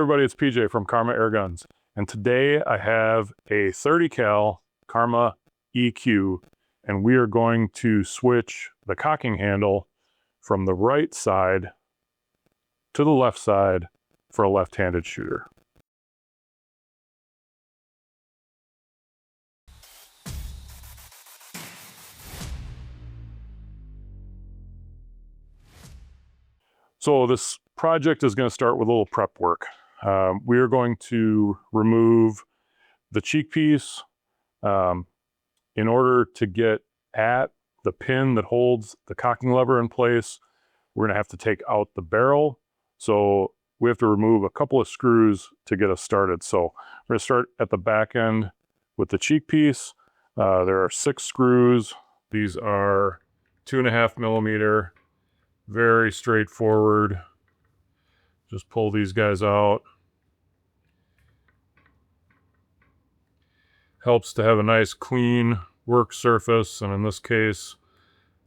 Everybody, it's PJ from Karma Airguns, and today I have a 30 cal Karma EQ, and we are going to switch the cocking handle from the right side to the left side for a left-handed shooter. So this project is going to start with a little prep work. We are going to remove the cheek piece in order to get at the pin that holds the cocking lever in place. We're going to have to take out the barrel. So we have to remove a couple of screws to get us started. So we're going to start at the back end with the cheek piece. There are 6 screws. These are 2.5 millimeter. Very straightforward. Just pull these guys out. Helps to have a nice clean work surface, and in this case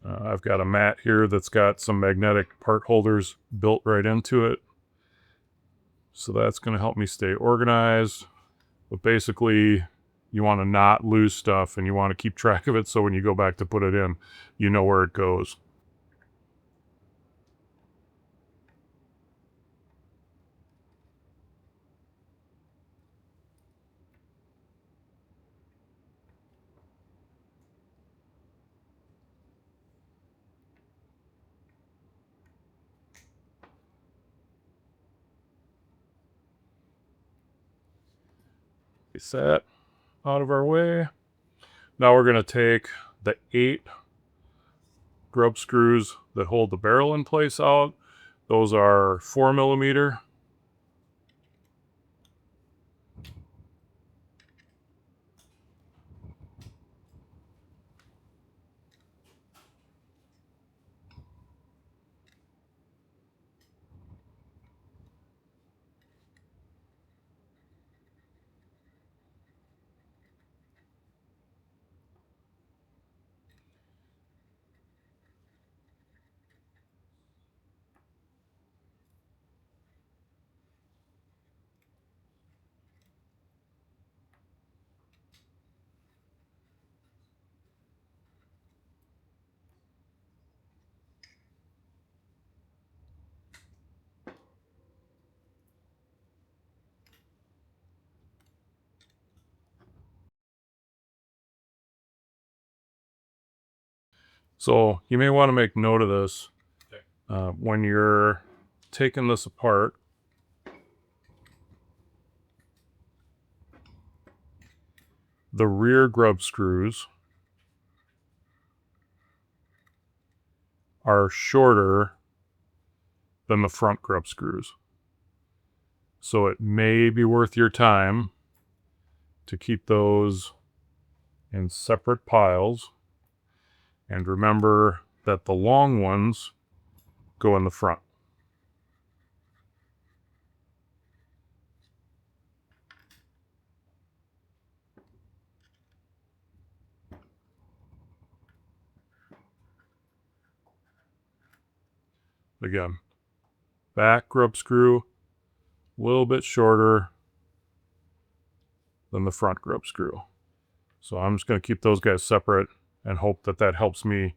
I've got a mat here that's got some magnetic part holders built right into it, so that's going to help me stay organized. But basically you want to not lose stuff, and you want to keep track of it so when you go back to put it in, you know where it goes. Get that out of our way. Now we're going to take the 8 grub screws that hold the barrel in place out. Those are 4 millimeter. So you may want to make note of this when you're taking this apart. The rear grub screws are shorter than the front grub screws. So it may be worth your time to keep those in separate piles. And remember that the long ones go in the front. Again, back grub screw, a little bit shorter than the front grub screw. So I'm just going to keep those guys separate and hope that that helps me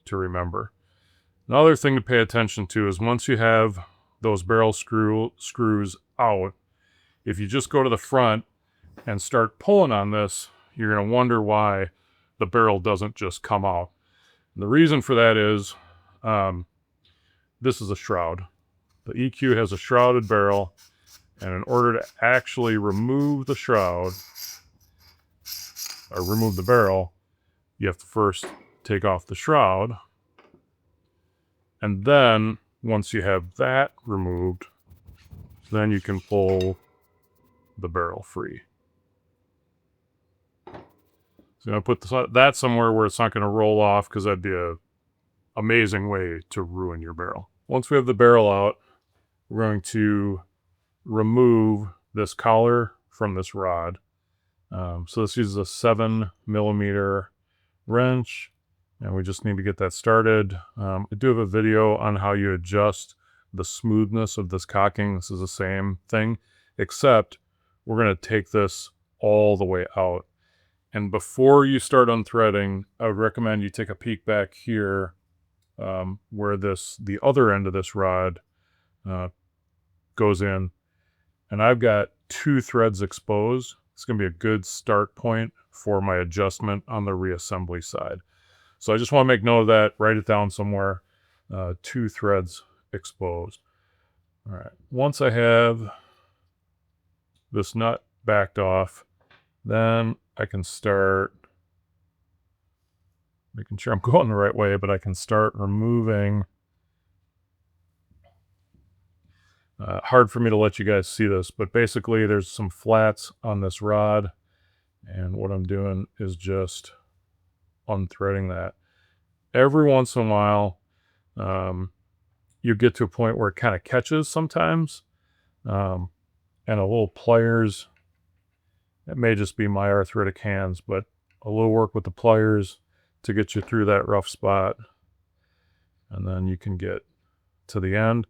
to remember. Another thing to pay attention to is once you have those barrel screws out, if you just go to the front and start pulling on this, you're going to wonder why the barrel doesn't just come out. And the reason for that is this is a shroud. The EQ has a shrouded barrel, and in order to actually remove the shroud, or remove the barrel, you have to first take off the shroud. And then, once you have that removed, then you can pull the barrel free. So I'm going to put that somewhere where it's not going to roll off, because that'd be an amazing way to ruin your barrel. Once we have the barrel out, we're going to remove this collar from this rod. So this uses a 7 millimeter wrench, and we just need to get that started. I do have a video on how you adjust the smoothness of this cocking. This is the same thing. except we're going to take this all the way out. And before you start unthreading, I would recommend you take a peek back here where the other end of this rod goes in. And I've got 2 threads exposed. It's going to be a good start point for my adjustment on the reassembly side. So I just want to make note of that, write it down somewhere. 2 threads exposed. All right, once I have this nut backed off, then I can start making sure I'm going the right way, but I can start removing. Hard for me to let you guys see this, but basically there's some flats on this rod, and what I'm doing is just unthreading that. Every once in a while, you get to a point where it kind of catches sometimes, and a little pliers, it may just be my arthritic hands, but a little work with the pliers to get you through that rough spot, and then you can get to the end,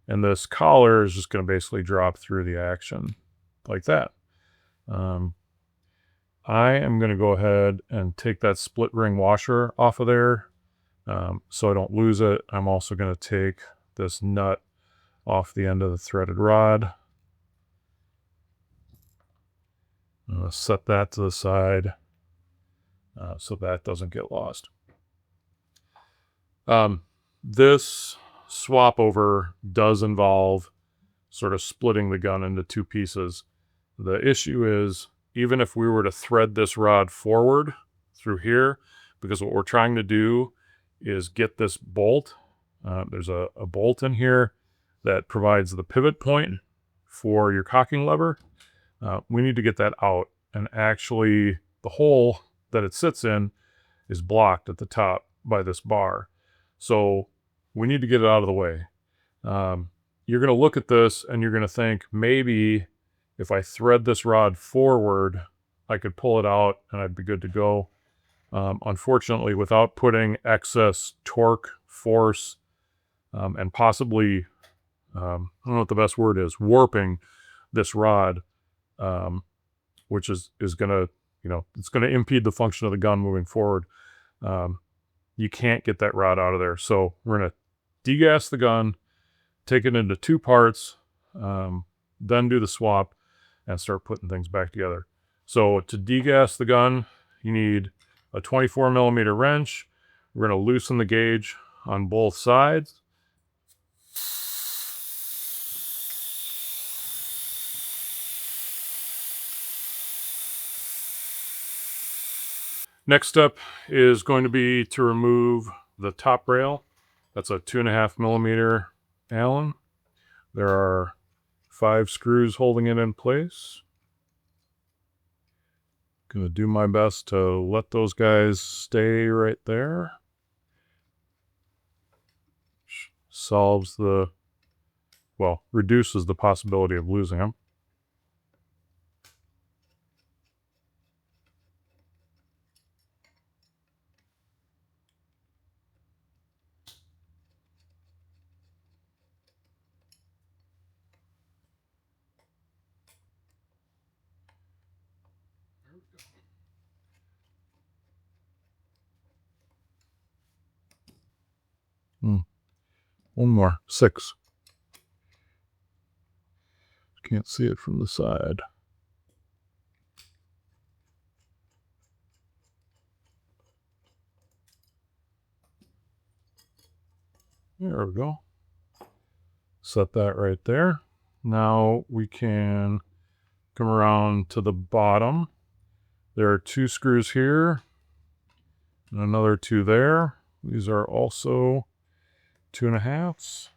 and this collar is just going to basically drop through the action like that. I am going to go ahead and take that split ring washer off of there so I don't lose it. I'm also going to take this nut off the end of the threaded rod. I'm going to set that to the side so that doesn't get lost. This swap over does involve sort of splitting the gun into 2 pieces. The issue is, even if we were to thread this rod forward through here, because what we're trying to do is get this bolt. There's a bolt in here that provides the pivot point for your cocking lever. We need to get that out, and actually the hole that it sits in is blocked at the top by this bar. So we need to get it out of the way. You're going to look at this and you're going to think, maybe if I thread this rod forward, I could pull it out and I'd be good to go. Unfortunately, without putting excess torque, force, and possibly, I don't know what the best word is, warping this rod, which is going to, it's going to impede the function of the gun moving forward. You can't get that rod out of there. So we're going to degas the gun, take it into 2 parts, then do the swap and start putting things back together. So to degas the gun, you need a 24 millimeter wrench. We're going to loosen the gauge on both sides. Next step is going to be to remove the top rail. That's a 2.5 millimeter Allen. There are 5 screws holding it in place. Gonna do my best to let those guys stay right there. Solves reduces the possibility of losing them. One more. 6. Can't see it from the side. There we go. Set that right there. Now we can come around to the bottom. There are 2 screws here and another 2 there. These are also 2.5s.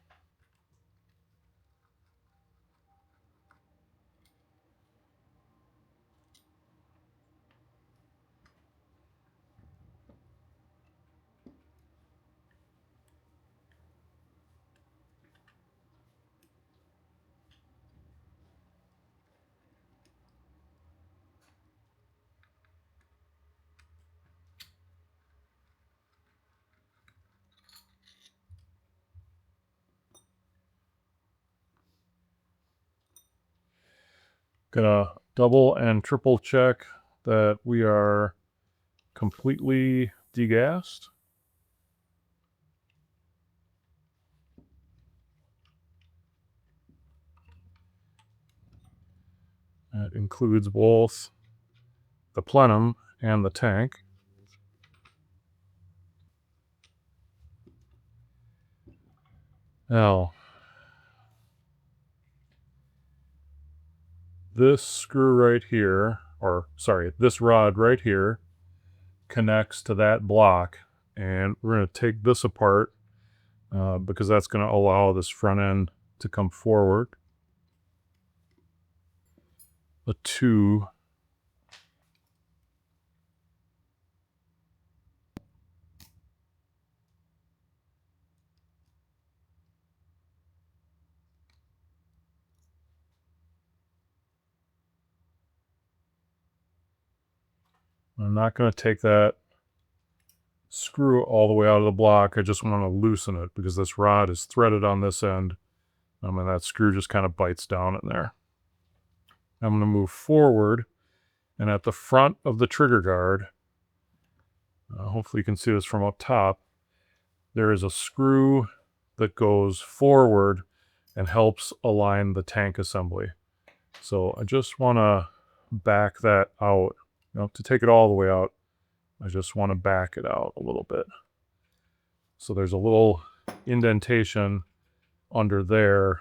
Gonna double and triple check that we are completely degassed. That includes both the plenum and the tank. Now, this screw right here, or sorry, this rod right here connects to that block, and we're going to take this apart because that's going to allow this front end to come forward. The two I'm not going to take that screw all the way out of the block. I just want to loosen it because this rod is threaded on this end. And that screw just kind of bites down in there. I'm going to move forward, and at the front of the trigger guard, hopefully you can see this from up top, there is a screw that goes forward and helps align the tank assembly. So I just want to back that out. To take it all the way out, I just want to back it out a little bit. So there's a little indentation under there.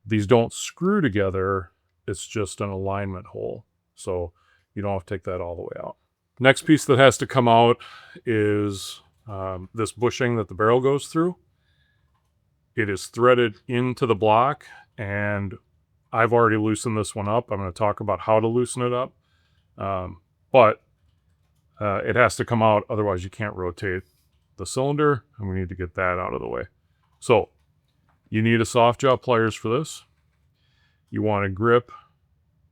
These don't screw together. It's just an alignment hole. So you don't have to take that all the way out. Next piece that has to come out is this bushing that the barrel goes through. It is threaded into the block, and I've already loosened this one up. I'm going to talk about how to loosen it up. But it has to come out, otherwise you can't rotate the cylinder, and we need to get that out of the way. So you need a soft jaw pliers for this. You want to grip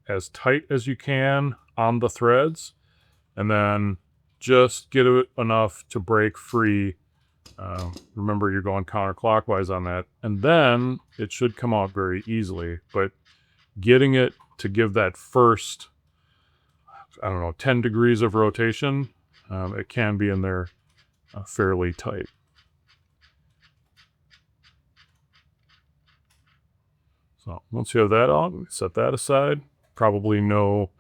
as tight as you can on the threads, and then just get it enough to break free. Remember, you're going counterclockwise on that, and then it should come out very easily. But getting it to give that first, 10 degrees of rotation, it can be in there fairly tight. So once you have that on, set that aside. Probably no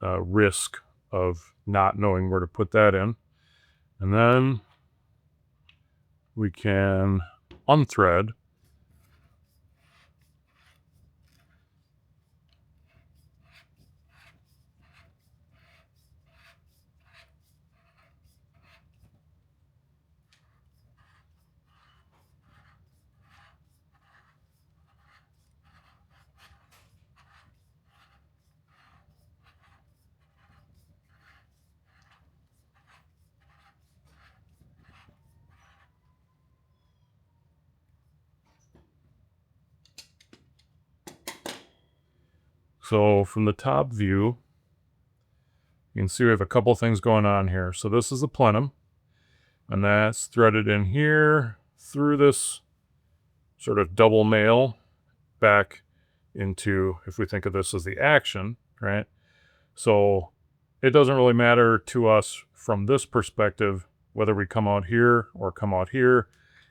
risk of not knowing where to put that in. And then we can unthread So from the top view, you can see we have a couple things going on here. So this is the plenum, and that's threaded in here through this sort of double nail back into, if we think of this as the action, right? So it doesn't really matter to us from this perspective whether we come out here or come out here.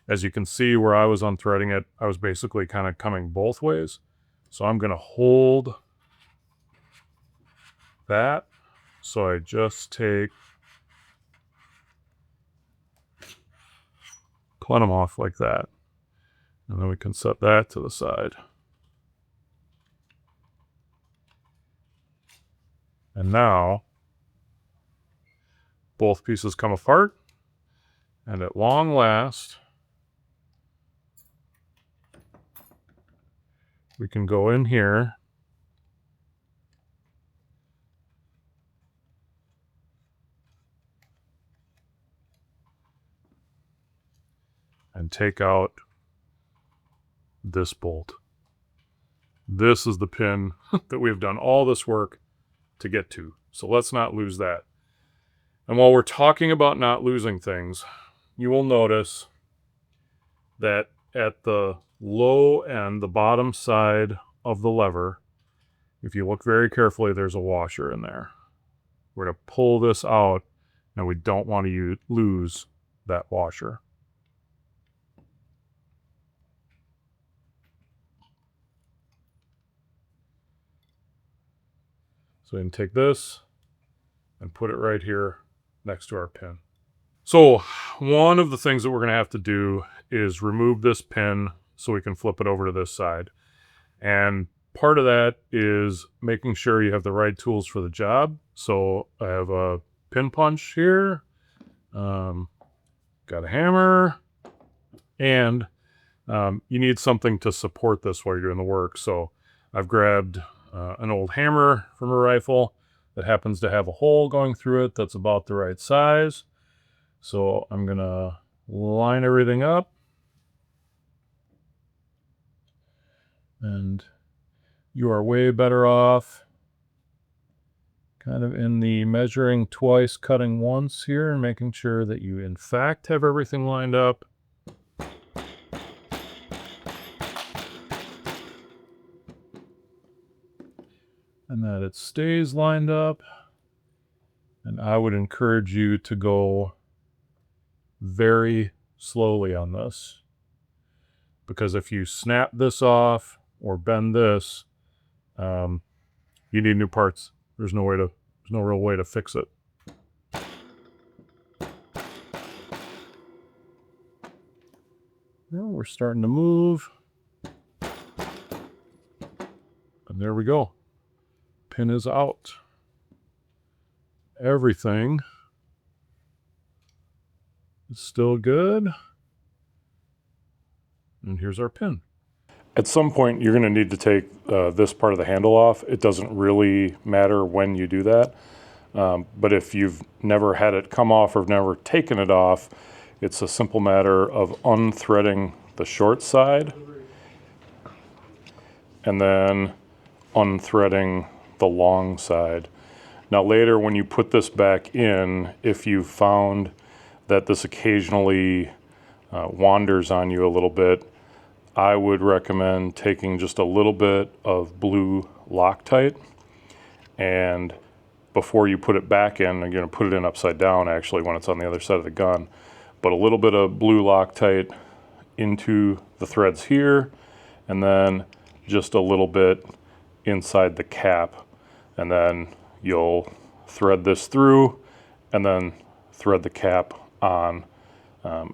As you can see where I was unthreading it, I was basically kind of coming both ways. So I'm going to hold that. So I just take plenum off like that. And then we can set that to the side. And now both pieces come apart. And at long last, we can go in here and take out this bolt. This is the pin that we've done all this work to get to. So let's not lose that. And while we're talking about not losing things, you will notice that at the low end, the bottom side of the lever, if you look very carefully, there's a washer in there. We're going to pull this out, and we don't want to lose that washer. So we can take this and put it right here next to our pin. So one of the things that we're going to have to do is remove this pin so we can flip it over to this side. And part of that is making sure you have the right tools for the job. So I have a pin punch here, got a hammer, and you need something to support this while you're doing the work. So I've grabbed an old hammer from a rifle that happens to have a hole going through it that's about the right size. So I'm going to line everything up. And you are way better off kind of in the measuring twice, cutting once here, and making sure that you in fact have everything lined up. And that it stays lined up. And I would encourage you to go very slowly on this, because if you snap this off or bend this, you need new parts. There's no real way to fix it. Now we're starting to move. And there we go. Pin is out. Everything is still good. And here's our pin. At some point, you're going to need to take this part of the handle off. It doesn't really matter when you do that. But if you've never had it come off or never taken it off, it's a simple matter of unthreading the short side and then unthreading the long side. Now later when you put this back in, if you found that this occasionally wanders on you a little bit, I would recommend taking just a little bit of blue Loctite, and before you put it back in, you're going to put it in upside down actually when it's on the other side of the gun, but a little bit of blue Loctite into the threads here, and then just a little bit inside the cap, and then you'll thread this through and then thread the cap on,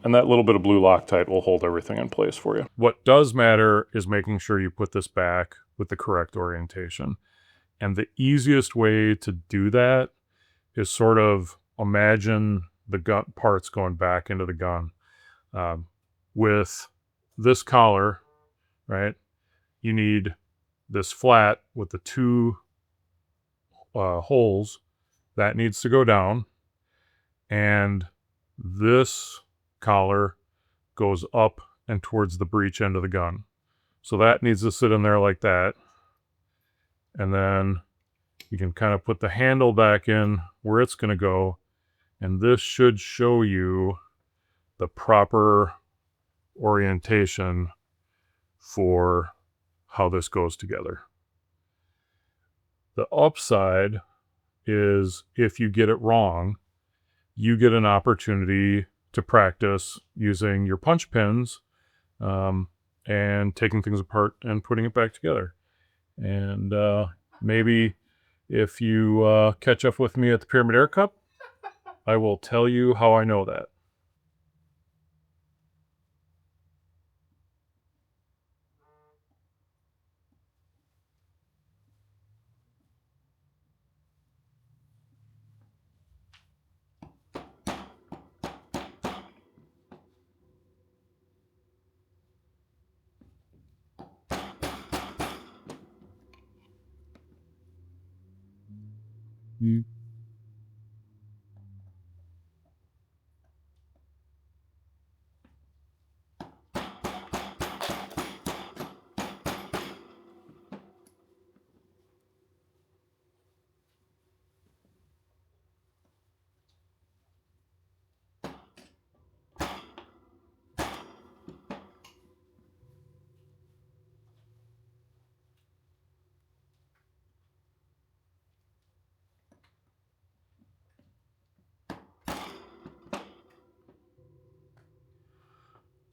and that little bit of blue Loctite will hold everything in place for you. What does matter is making sure you put this back with the correct orientation. And the easiest way to do that is sort of imagine the gun parts going back into the gun. With this collar, right, you need this flat with the two holes. That needs to go down. And this collar goes up and towards the breech end of the gun. So that needs to sit in there like that. And then you can kind of put the handle back in where it's going to go. And this should show you the proper orientation for how this goes together. The upside is if you get it wrong, you get an opportunity to practice using your punch pins and taking things apart and putting it back together. And maybe if you catch up with me at the Pyramid Air Cup, I will tell you how I know that. Mm.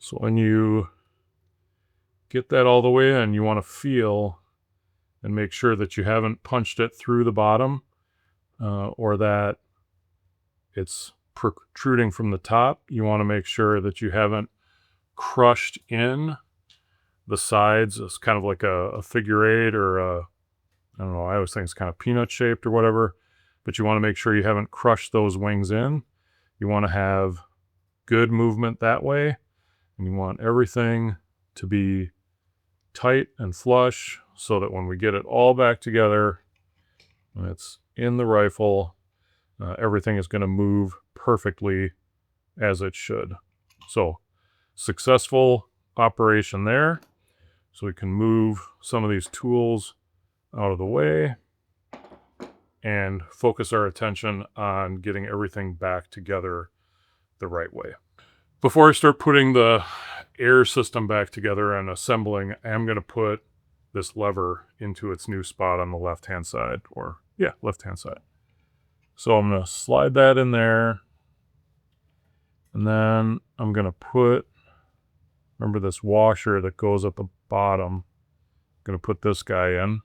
So when you get that all the way in, you want to feel and make sure that you haven't punched it through the bottom or that it's protruding from the top. You want to make sure that you haven't crushed in the sides. It's kind of like a figure eight or I don't know, I always think it's kind of peanut shaped or whatever, but you want to make sure you haven't crushed those wings in. You want to have good movement that way, and you want everything to be tight and flush so that when we get it all back together, when it's in the rifle, everything is going to move perfectly as it should. So successful operation there. So we can move some of these tools out of the way and focus our attention on getting everything back together the right way. Before I start putting the air system back together and assembling, I am going to put this lever into its new spot on the left-hand side, or yeah, left-hand side. So I'm going to slide that in there, and then I'm going to put, remember this washer that goes at the bottom, I'm going to put this guy in.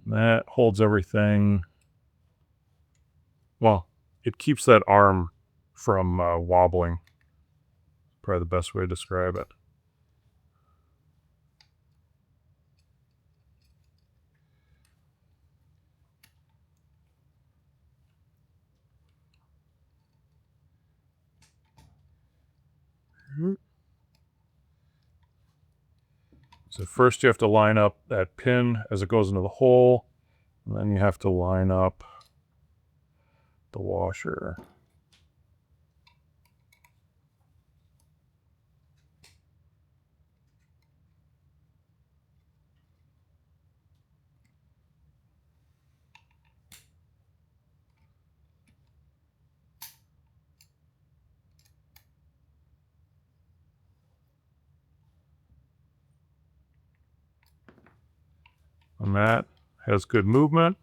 That holds everything, well, it keeps that arm from wobbling. Probably the best way to describe it. So first you have to line up that pin as it goes into the hole, and then you have to line up the washer. And that has good movement.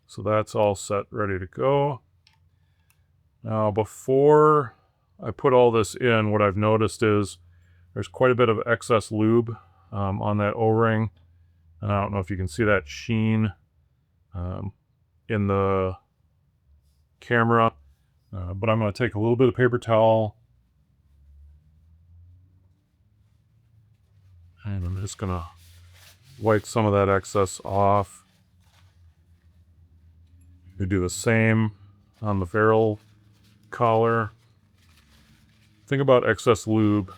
So that's all set, ready to go. Now, before I put all this in, what I've noticed is there's quite a bit of excess lube on that O-ring. And I don't know if you can see that sheen in the camera, but I'm going to take a little bit of paper towel and I'm just going to wipe some of that excess off. We do the same on the barrel collar. Thing about excess lube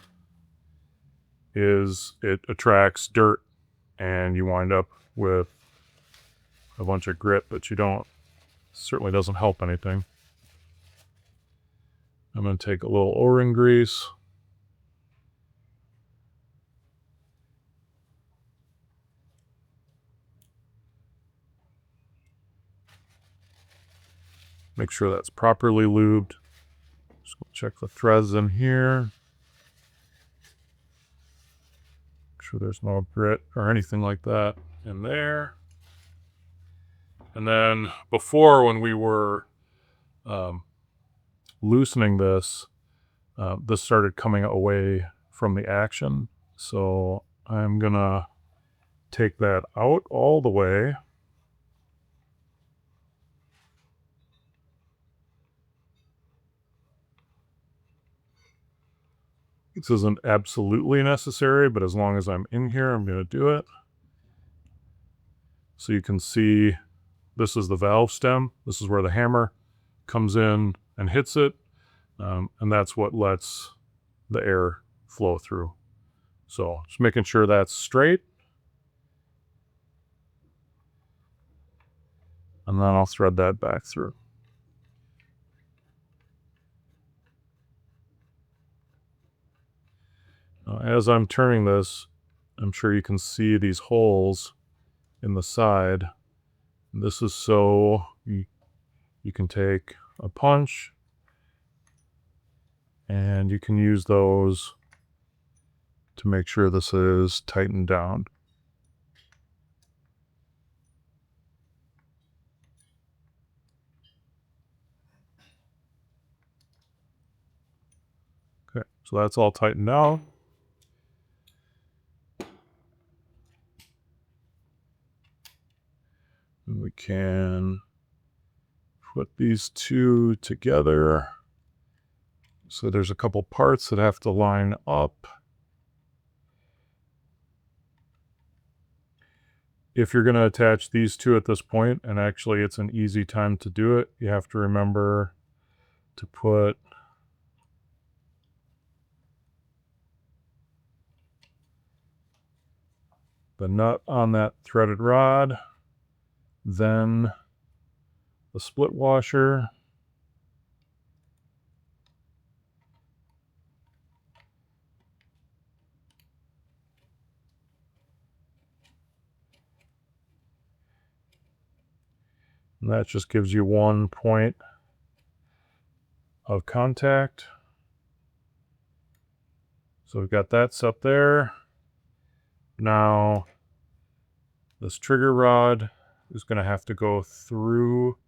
is it attracts dirt and you wind up with a bunch of grit, but you don't, certainly doesn't help anything. I'm going to take a little O-ring grease. Make sure that's properly lubed. Just check the threads in here. Make sure there's no grit or anything like that in there. And then before, when we were loosening this, this started coming away from the action. So I'm gonna take that out all the way. This isn't absolutely necessary, but as long as I'm in here, I'm going to do it. So you can see this is the valve stem. This is where the hammer comes in and hits it. And that's what lets the air flow through. So just making sure that's straight. And then I'll thread that back through. Now, as I'm turning this, I'm sure you can see these holes in the side. This is so you can take a punch and you can use those to make sure this is tightened down. Okay, so that's all tightened down. And we can put these two together. So there's a couple parts that have to line up. If you're going to attach these two at this point, and actually it's an easy time to do it, you have to remember to put the nut on that threaded rod, then the split washer, and that just gives you 1 point of contact. So we've got that set there. Now this trigger rod is going to have to go through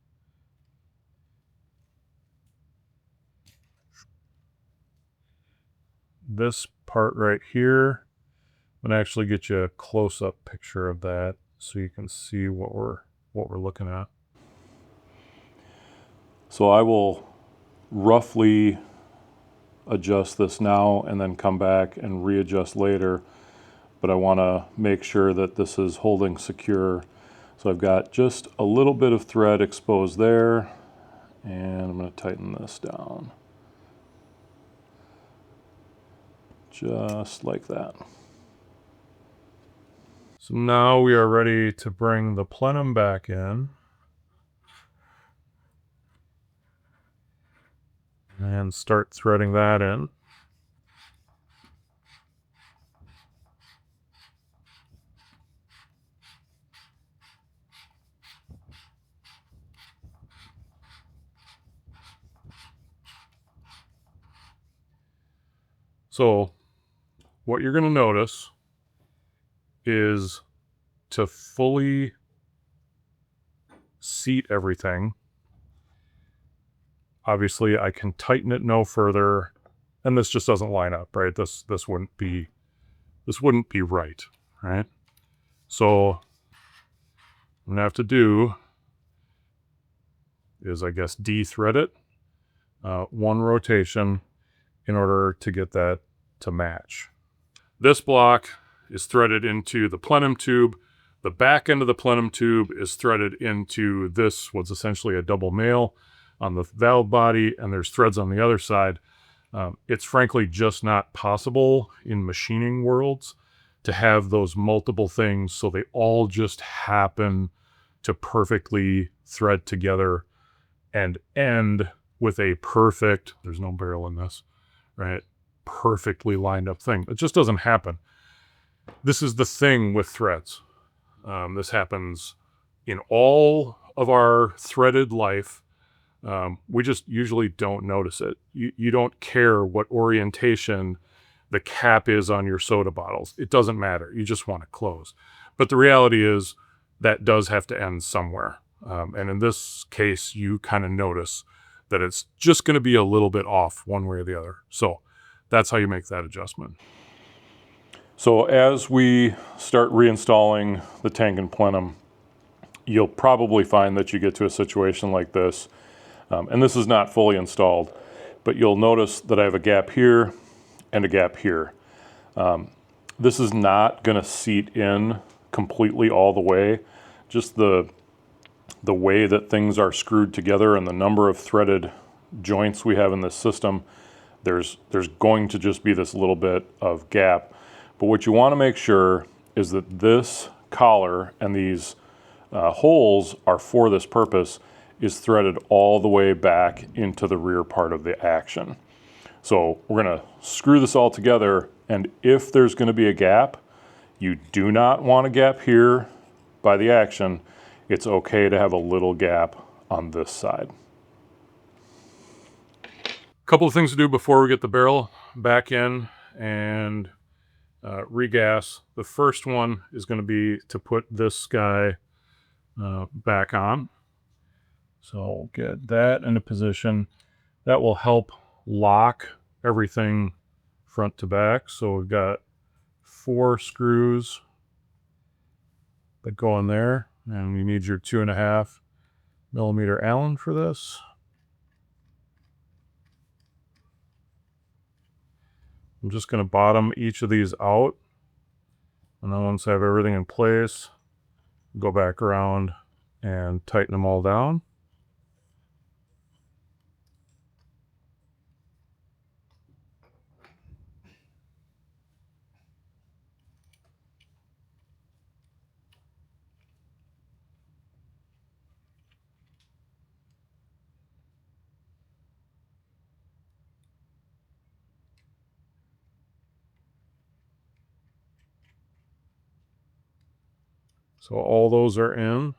this part right here. I'm going to actually get you a close-up picture of that so you can see what we're looking at. So I will roughly adjust this now and then come back and readjust later, but I want to make sure that this is holding secure. So I've got just a little bit of thread exposed there, and I'm going to tighten this down. Just like that. So now we are ready to bring the plenum back in. And start threading that in. So what you're going to notice is to fully seat everything. Obviously, I can tighten it no further, and this just doesn't line up, right? This wouldn't be right, right? So what I'm gonna have to do is, I guess, de-thread it 1 rotation in order to get that to match. This block is threaded into the plenum tube. The back end of the plenum tube is threaded into this, what's essentially a double nail on the valve body, and there's threads on the other side. It's frankly just not possible in machining worlds to have those multiple things so they all just happen to perfectly thread together and end with a perfect, there's no barrel in this, right? Perfectly lined up thing. It just doesn't happen. This is the thing with threads. This happens in all of our threaded life. We just usually don't notice it. You don't care what orientation the cap is on your soda bottles. It doesn't matter. You just want it closed. But the reality is that does have to end somewhere. And in this case, you kind of notice that it's just going to be a little bit off one way or the other. So that's how you make that adjustment. So as we start reinstalling the tank and plenum, you'll probably find that you get to a situation like this. And this is not fully installed, but you'll notice that I have a gap here and a gap here. This is not going to seat in completely all the way. Just the way that things are screwed together and the number of threaded joints we have in this system, there's going to just be this little bit of gap. But what you want to make sure is that this collar and these holes are for this purpose is threaded all the way back into the rear part of the action. So we're going to screw this all together, and if there's going to be a gap, you do not want a gap here by the action. It's okay to have a little gap on this side. A couple of things to do before we get the barrel back in and regas. The first one is going to be to put this guy back on. So get that into position. That will help lock everything front to back. So we've got 4 screws that go in there, and you need your 2.5 millimeter Allen for this. I'm just going to bottom each of these out, and then once I have everything in place, go back around and tighten them all down. So all those are in.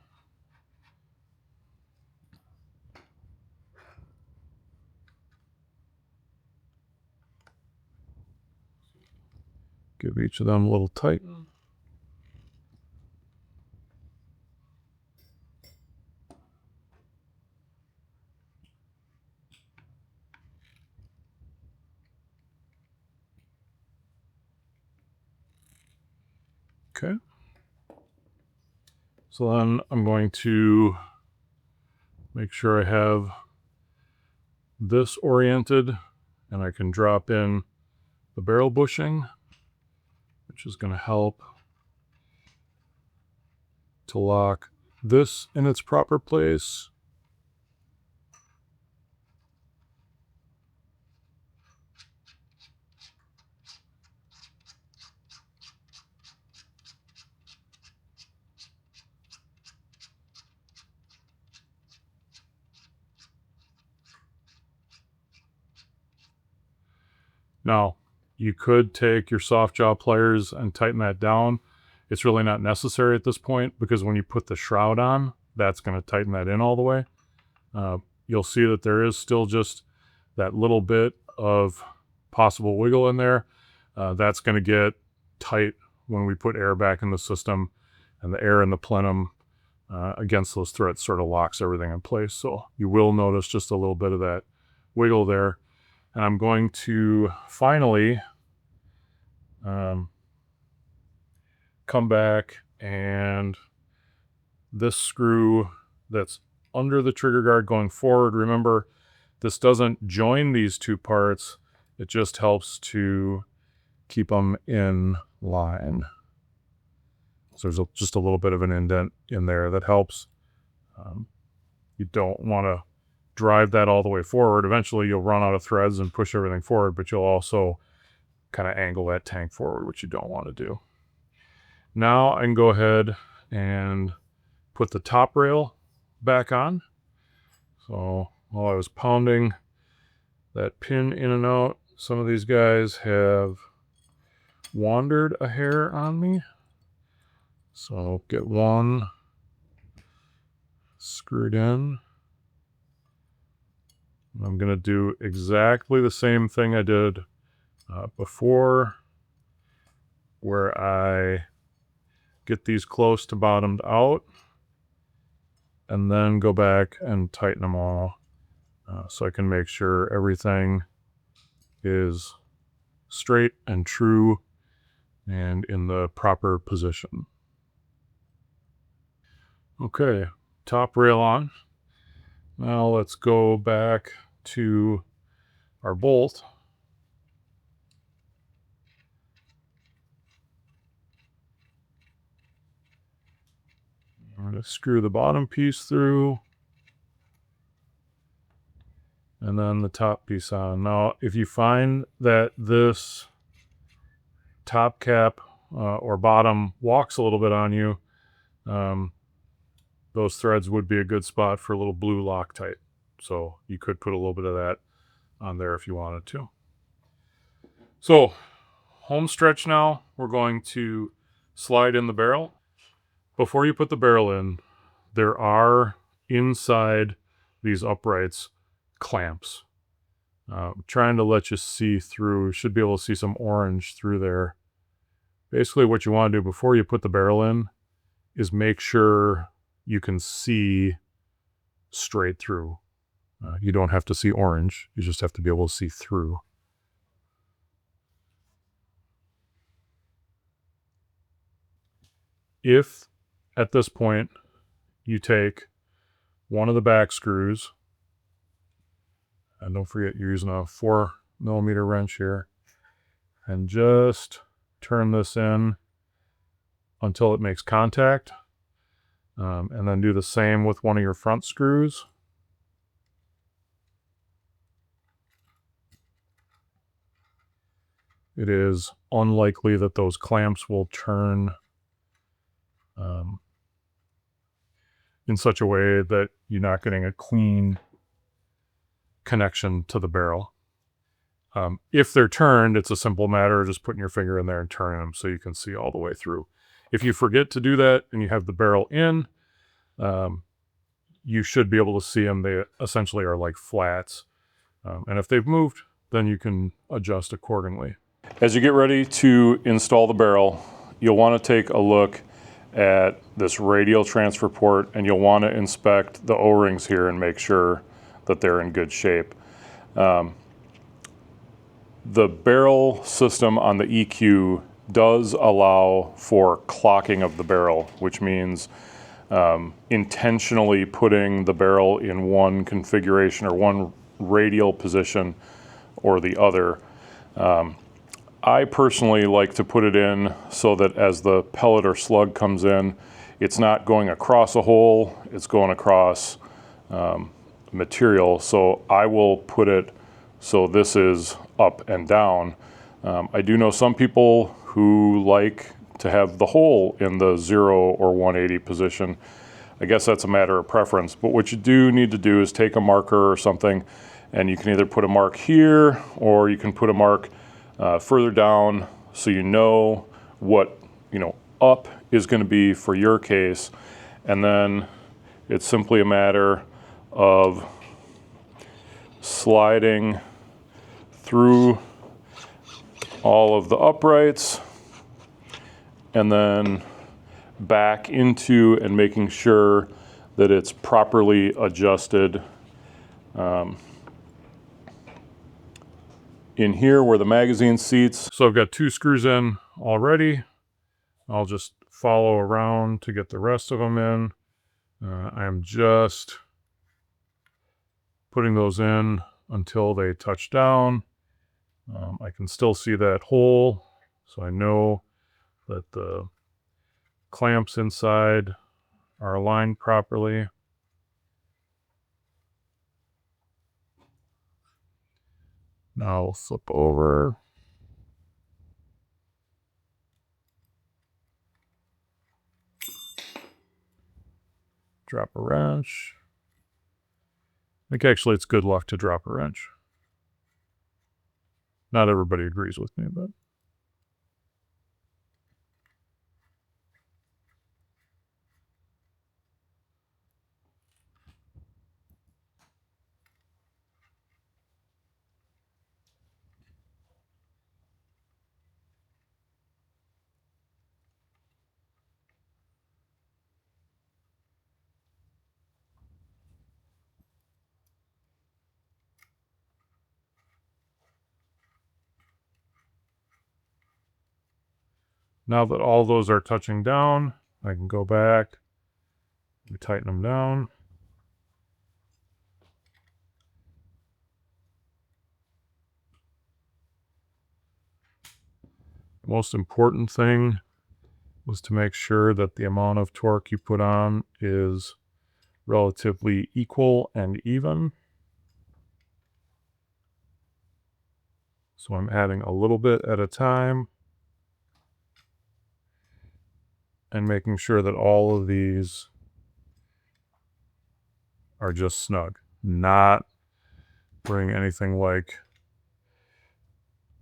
Give each of them a little tighten. Okay. So then I'm going to make sure I have this oriented, and I can drop in the barrel bushing, which is going to help to lock this in its proper place. Now, you could take your soft jaw pliers and tighten that down. It's really not necessary at this point, because when you put the shroud on, that's going to tighten that in all the way. You'll see that there is still just that little bit of possible wiggle in there. That's going to get tight when we put air back in the system, and the air in the plenum against those threads sort of locks everything in place. So you will notice just a little bit of that wiggle there. And I'm going to finally come back, and this screw that's under the trigger guard going forward, remember, this doesn't join these two parts. It just helps to keep them in line. So there's just a little bit of an indent in there that helps. You don't want to drive that all the way forward. Eventually you'll run out of threads and push everything forward, but you'll also kind of angle that tank forward, which you don't want to do. Now I can go ahead and put the top rail back on. So while I was pounding that pin in and out, some of these guys have wandered a hair on me. So get one screwed in. I'm going to do exactly the same thing I did before, where I get these close to bottomed out and then go back and tighten them all so I can make sure everything is straight and true and in the proper position. Okay, top rail on. Now let's go back to our bolt. I'm going to screw the bottom piece through, and then the top piece on. Now, if you find that this top cap or bottom walks a little bit on you, those threads would be a good spot for a little blue Loctite. So you could put a little bit of that on there if you wanted to. So home stretch now, we're going to slide in the barrel. Before you put the barrel in, there are inside these uprights clamps. Trying to let you see through. You should be able to see some orange through there. Basically what you want to do before you put the barrel in is make sure you can see straight through. You don't have to see orange. You just have to be able to see through. If at this point you take one of the back screws, and don't forget you're using a 4mm wrench here, and just turn this in until it makes contact, and then do the same with one of your front screws. It is unlikely that those clamps will turn in such a way that you're not getting a clean connection to the barrel. If they're turned, it's a simple matter of just putting your finger in there and turning them so you can see all the way through. If you forget to do that and you have the barrel in, you should be able to see them. They essentially are like flats. And if they've moved, then you can adjust accordingly. As you get ready to install the barrel, you'll want to take a look at this radial transfer port, and you'll want to inspect the O-rings here and make sure that they're in good shape. The barrel system on the EQ does allow for clocking of the barrel, which means intentionally putting the barrel in one configuration or one radial position or the other. I personally like to put it in so that as the pellet or slug comes in, it's not going across a hole, it's going across material. So I will put it so this is up and down. I do know some people who like to have the hole in the 0 or 180 position. I guess that's a matter of preference, but what you do need to do is take a marker or something, and you can either put a mark here or you can put a mark further down so you know what up is going to be for your case. And then it's simply a matter of sliding through all of the uprights and then back into and making sure that it's properly adjusted in here where the magazine seats. So I've got 2 screws in already. I'll just follow around to get the rest of them in. I'm just putting those in until they touch down. I can still see that hole, so I know that the clamps inside are aligned properly. Now we'll flip over. Drop a wrench. I think actually it's good luck to drop a wrench. Not everybody agrees with me, but now that all those are touching down, I can go back and tighten them down. The most important thing was to make sure that the amount of torque you put on is relatively equal and even. So I'm adding a little bit at a time and making sure that all of these are just snug. Not putting anything like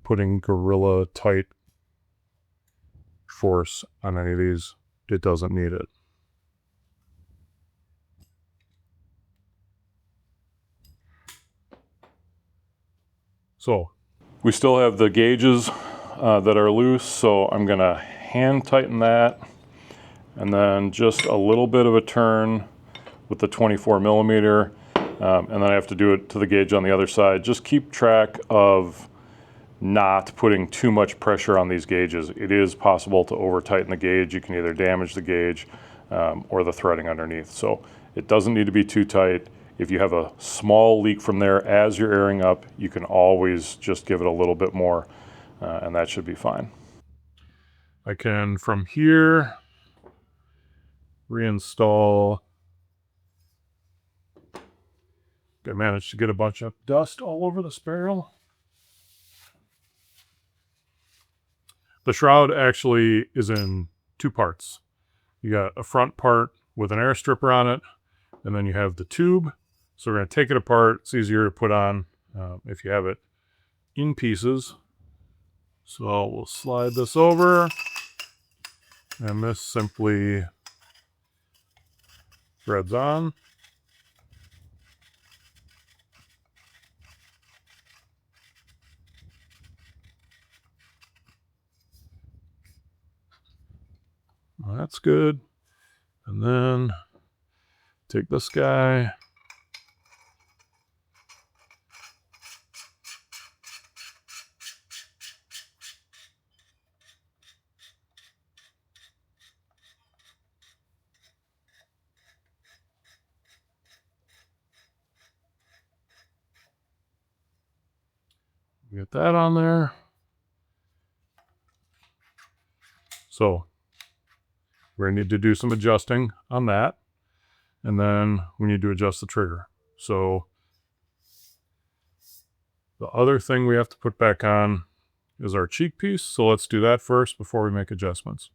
putting gorilla tight force on any of these. It doesn't need it. So we still have the gauges that are loose, so I'm gonna hand tighten that, and then just a little bit of a turn with the 24mm, and then I have to do it to the gauge on the other side. Just keep track of not putting too much pressure on these gauges. It is possible to over tighten the gauge. You can either damage the gauge or the threading underneath. So it doesn't need to be too tight. If you have a small leak from there as you're airing up, you can always just give it a little bit more and that should be fine. I can, from here, reinstall. I managed to get a bunch of dust all over this barrel. The shroud actually is in two parts. You got a front part with an air stripper on it, and then you have the tube. So we're going to take it apart. It's easier to put on if you have it in pieces. So we'll slide this over, and this simply threads on. Well, that's good. And then take this guy. Get that on there. So we're going to need to do some adjusting on that. And then we need to adjust the trigger. So the other thing we have to put back on is our cheek piece. So let's do that first before we make adjustments.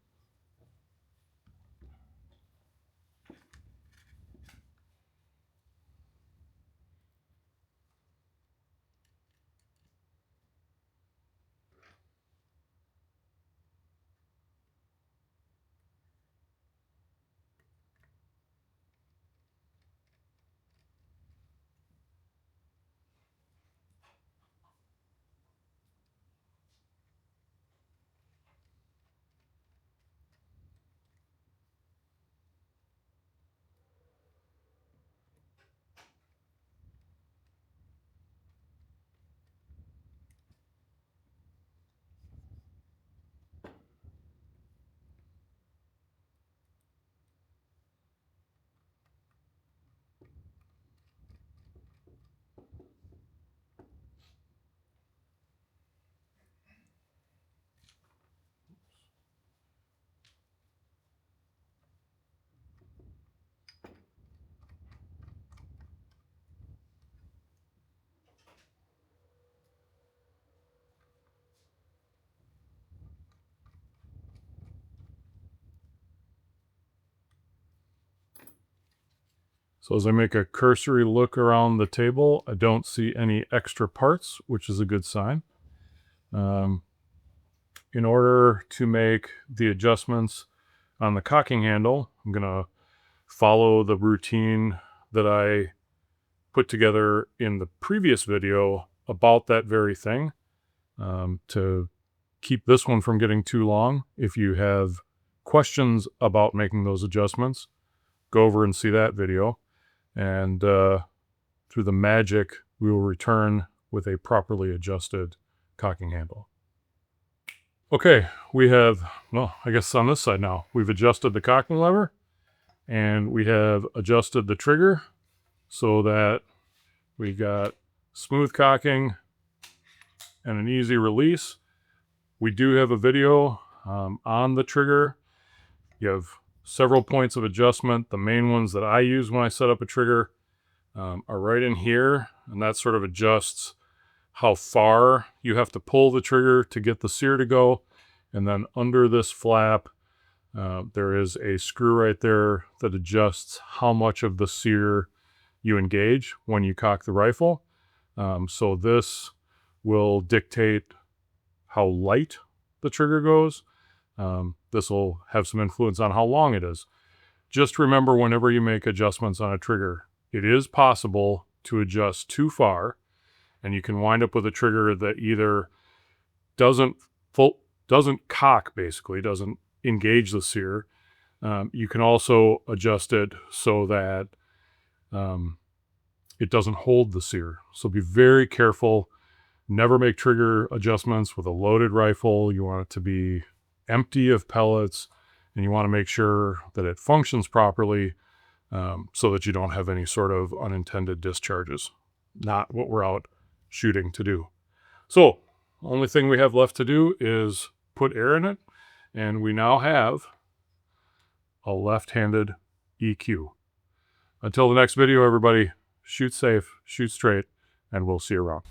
So as I make a cursory look around the table, I don't see any extra parts, which is a good sign. In order to make the adjustments on the cocking handle, I'm going to follow the routine that I put together in the previous video about that very thing to keep this one from getting too long. If you have questions about making those adjustments, go over and see that video. And through the magic, we will return with a properly adjusted cocking handle. Okay, we have, well, I guess on this side now, we've adjusted the cocking lever and we have adjusted the trigger so that we got smooth cocking and an easy release. We do have a video on the trigger. You have several points of adjustment. The main ones that I use when I set up a trigger are right in here, and that sort of adjusts how far you have to pull the trigger to get the sear to go. And then under this flap, there is a screw right there that adjusts how much of the sear you engage when you cock the rifle. So this will dictate how light the trigger goes. This will have some influence on how long it is. Just remember, whenever you make adjustments on a trigger, it is possible to adjust too far, and you can wind up with a trigger that either doesn't cock, basically, doesn't engage the sear. You can also adjust it so that it doesn't hold the sear. So be very careful Never make trigger adjustments with a loaded rifle. You want it to be empty of pellets, and you want to make sure that it functions properly so that you don't have any sort of unintended discharges. Not what we're out shooting to do. So, only thing we have left to do is put air in it, and we now have a left-handed EQ. Until the next video, everybody, shoot safe, shoot straight, and we'll see you around.